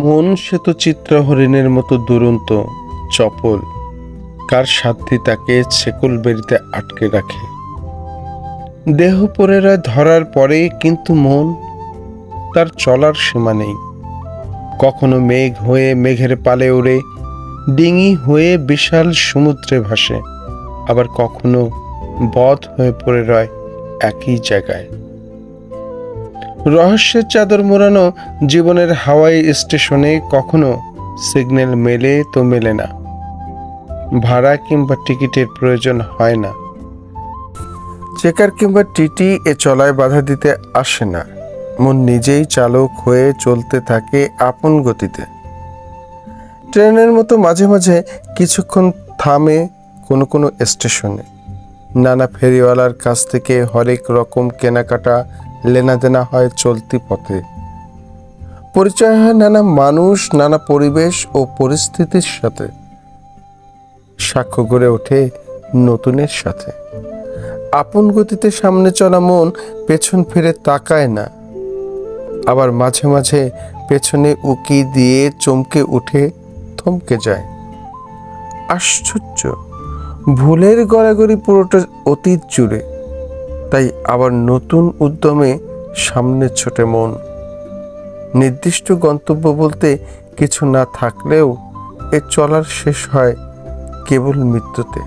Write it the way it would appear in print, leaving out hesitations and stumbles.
মন শ্বেতচিত্র হরিণের মতো দুরন্ত, চপল। কার সাধ্যি তাকে ছেকল বেরিতে আটকে রাখে। দেহ পরেরা ধরার পরে কিন্তু মন, তার চলার সীমা নেই। কখনো মেঘ হয়ে মেঘের পালে ওড়ে, ডিঙি হয়ে বিশাল সমুদ্রে ভাসে, আবার কখনো বধ হয়ে পড়ে রয় একই জায়গায়। রহস্যের চাদর মোড়ানো জীবনের হাওয়াই স্টেশনে কখনো সিগন্যাল মেলে তো মেলে না, ভাড়া কিংবা টিকিটের প্রয়োজন হয় না। চেকার কিংবা টিটি এ চলায় বাধা দিতে আসে না। মন নিজেই চালক হয়ে চলতে থাকে আপন গতিতে। ট্রেনের মতো মাঝে মাঝে কিছুক্ষণ থামে কোনো কোনো স্টেশনে। নানা ফেরিওয়ালার কাছ থেকে হরেক রকম কেনাকাটা লেনাদেনা হয় চলতি পথে। পরিচয় হয় নানা মানুষ, নানা পরিবেশ ও পরিস্থিতির সাথে। সাক্ষ্য গড়ে ওঠে নতুনের সাথে। আপন গতিতে সামনে চলা মন পেছন ফিরে তাকায় না, আবার মাঝে মাঝে পেছনে উকি দিয়ে চমকে উঠে থমকে যায়। আশ্চর্য, ভুলের গড়াগড়ি পুরোটা অতীত জুড়ে, তাই আবার নতুন উদ্যমে সামনে ছোটে মন। নির্দিষ্ট গন্তব্য বলতে কিছু না থাকলেও এ চলার শেষ হয় কেবল মৃত্যুতে।